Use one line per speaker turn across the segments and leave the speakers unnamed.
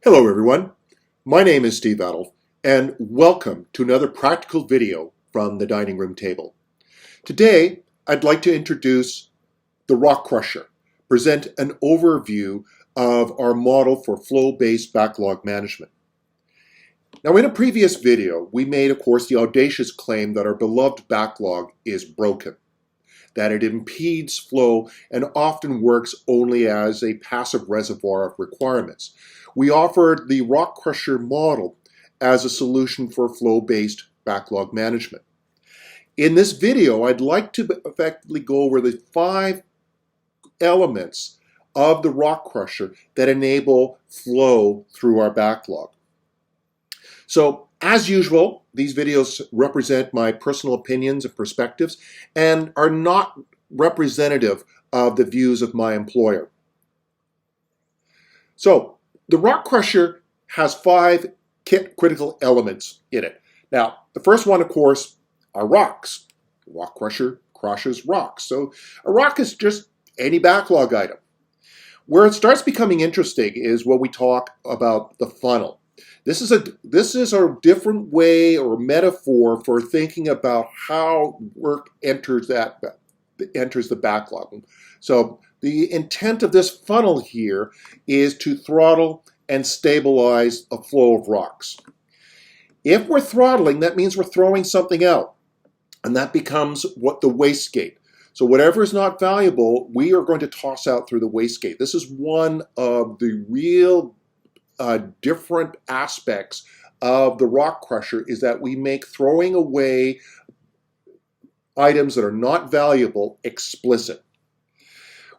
Hello everyone, my name is Steve Adolf and welcome to another practical video from the dining room table. Today I'd like to introduce the Rock Crusher, present an overview of our model for flow-based backlog management. Now in a previous video we made of course the audacious claim that our beloved backlog is broken, that it impedes flow and often works only as a passive reservoir of requirements. We offered the Rock Crusher model as a solution for flow-based backlog management. In this video, I'd like to effectively go over the 5 elements of the Rock Crusher that enable flow through our backlog. So, as usual, these videos represent my personal opinions and perspectives and are not representative of the views of my employer. So, the Rock Crusher has 5 critical elements in it. Now, the first one, of course, are rocks. The Rock Crusher crushes rocks. So, a rock is just any backlog item. Where it starts becoming interesting is when we talk about the funnel. This is a different way or metaphor for thinking about how work enters the backlog. So the intent of this funnel here is to throttle and stabilize a flow of rocks. If we're throttling, that means we're throwing something out, and that becomes what the wastegate. So whatever is not valuable, we are going to toss out through the wastegate. This is one of the real different aspects of the Rock Crusher, is that we make throwing away items that are not valuable explicit.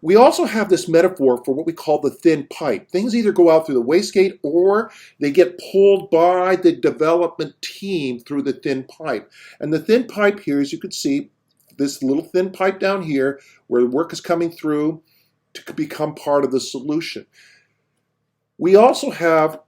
We also have this metaphor for what we call the thin pipe. Things either go out through the wastegate or they get pulled by the development team through the thin pipe. And the thin pipe here, as you can see, this little thin pipe down here where the work is coming through to become part of the solution. We also have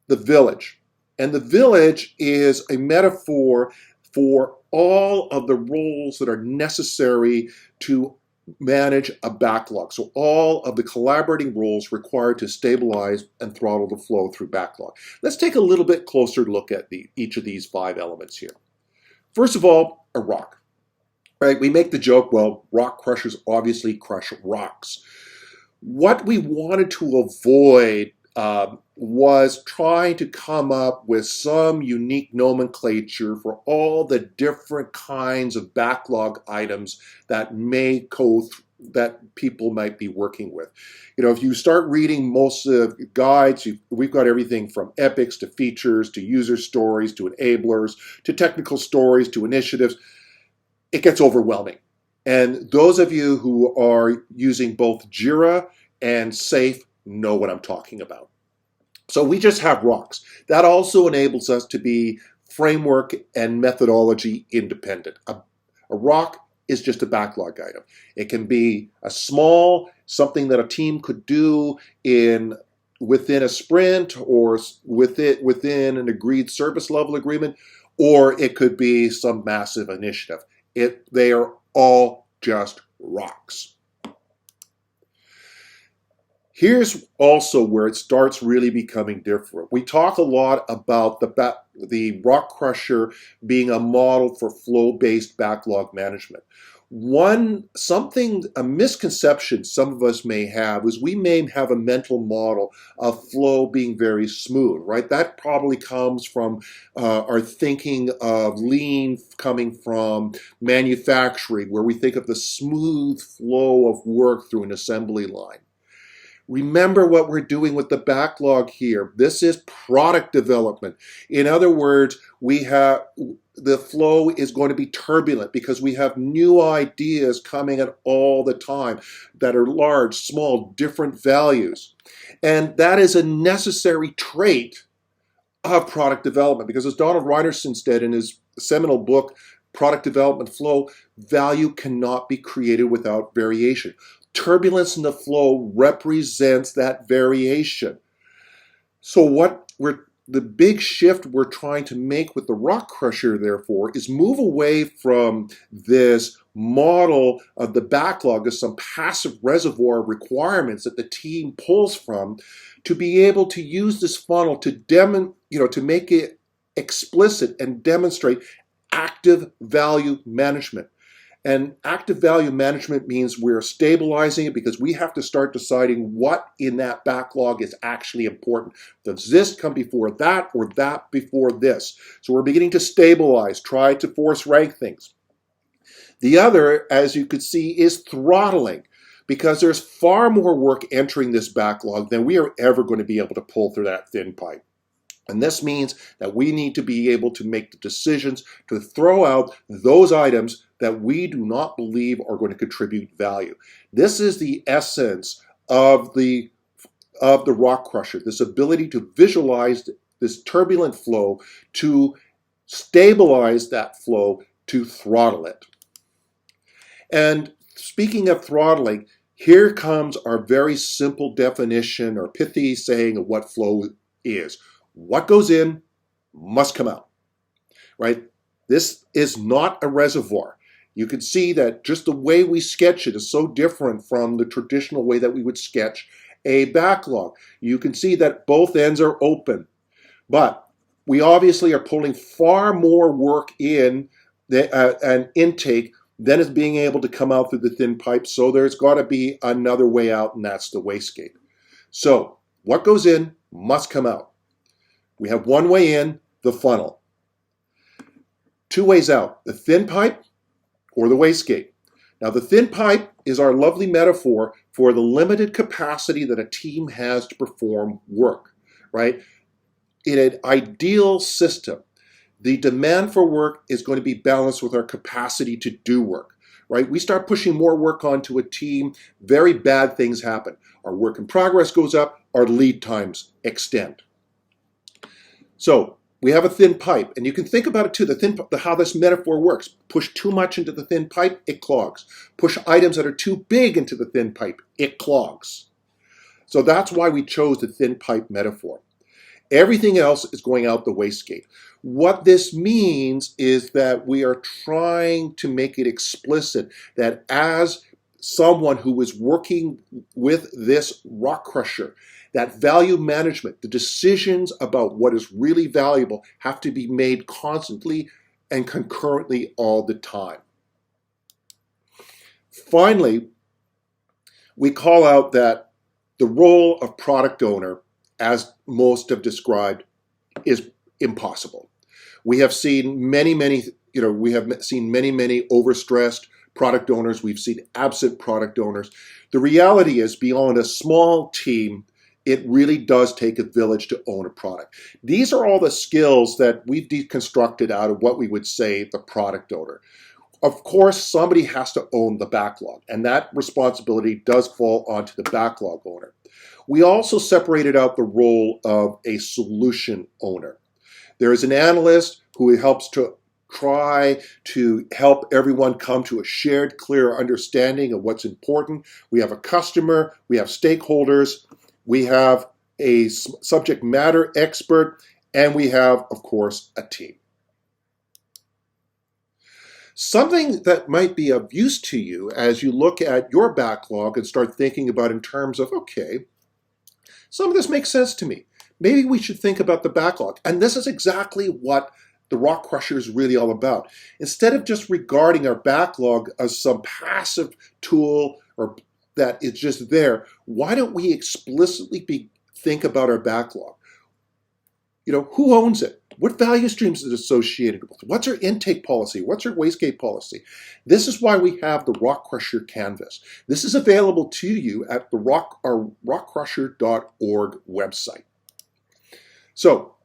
the village, and the village is a metaphor for all of the roles that are necessary to manage a backlog. So all of the collaborating roles required to stabilize and throttle the flow through backlog. Let's take a little bit closer look at each of these 5 elements here. First of all, a rock. Right? We make the joke, well, rock crushers obviously crush rocks. What we wanted to avoid was trying to come up with some unique nomenclature for all the different kinds of backlog items that that people might be working with. You know, if you start reading most of the guides, we've got everything from epics to features to user stories to enablers to technical stories to initiatives. It gets overwhelming. And those of you who are using both Jira and Safe know what I'm talking about. So we just have rocks. That also enables us to be framework and methodology independent. A rock is just a backlog item. It can be something that a team could do within a sprint or within an agreed service level agreement, or it could be some massive initiative. They are all just rocks. Here's also where it starts really becoming different. We talk a lot about the Rock Crusher being a model for flow-based backlog management. A misconception some of us may have is we may have a mental model of flow being very smooth, right? That probably comes from our thinking of lean coming from manufacturing, where we think of the smooth flow of work through an assembly line. Remember what we're doing with the backlog here. This is product development. In other words, the flow is going to be turbulent because we have new ideas coming at all the time that are large, small, different values. And that is a necessary trait of product development, because as Donald Reinerson said in his seminal book, Product Development Flow, value cannot be created without variation. Turbulence in the flow represents that variation. So the big shift we're trying to make with the rock crusher, therefore, is move away from this model of the backlog as some passive reservoir of requirements that the team pulls from, to be able to use this funnel to to make it explicit and demonstrate active value management. And active value management means we're stabilizing it, because we have to start deciding what in that backlog is actually important. Does this come before that, or that before this? So we're beginning to stabilize, try to force rank things. The other, as you could see, is throttling, because there's far more work entering this backlog than we are ever going to be able to pull through that thin pipe. And this means that we need to be able to make the decisions to throw out those items that we do not believe are going to contribute value. This is the essence of the rock crusher, this ability to visualize this turbulent flow, to stabilize that flow, to throttle it. And speaking of throttling, here comes our very simple definition, or pithy saying of what flow is. What goes in must come out, right? This is not a reservoir. You can see that just the way we sketch it is so different from the traditional way that we would sketch a backlog. You can see that both ends are open, but we obviously are pulling far more work in an intake than is being able to come out through the thin pipe. So there's got to be another way out, and that's the wastegate. So what goes in must come out. We have one way in, the funnel. Two ways out, the thin pipe or the wastegate. Now, the thin pipe is our lovely metaphor for the limited capacity that a team has to perform work, right? In an ideal system, the demand for work is going to be balanced with our capacity to do work, right? We start pushing more work onto a team, very bad things happen. Our work in progress goes up, our lead times extend. So we have a thin pipe, and you can think about it too, how this metaphor works. Push too much into the thin pipe, it clogs. Push items that are too big into the thin pipe, it clogs. So that's why we chose the thin pipe metaphor. Everything else is going out the wastegate. What this means is that we are trying to make it explicit that as someone who is working with this rock crusher, that value management, the decisions about what is really valuable, have to be made constantly and concurrently all the time. Finally, we call out that the role of product owner, as most have described, is impossible. We have seen many overstressed product owners. We've seen absent product owners. The reality is, beyond a small team, it really does take a village to own a product. These are all the skills that we've deconstructed out of what we would say the product owner. Of course, somebody has to own the backlog, and that responsibility does fall onto the backlog owner. We also separated out the role of a solution owner. There is an analyst who helps to try to help everyone come to a shared, clear understanding of what's important. We have a customer, we have stakeholders, we have a subject matter expert, and we have, of course, a team. Something that might be of use to you as you look at your backlog and start thinking about in terms of, okay, some of this makes sense to me. Maybe we should think about the backlog. And this is exactly what the rock crusher is really all about. Instead of just regarding our backlog as some passive tool or that is just there, why don't we explicitly think about our backlog? Who owns it? What value streams is it associated with? What's our intake policy? What's our wastegate policy? This is why we have the Rock Crusher Canvas. This is available to you at our rockcrusher.org website. So,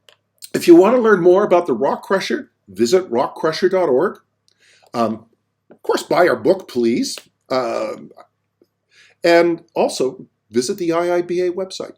if you want to learn more about the Rock Crusher, visit rockcrusher.org. Of course, buy our book, please. And also, visit the IIBA website.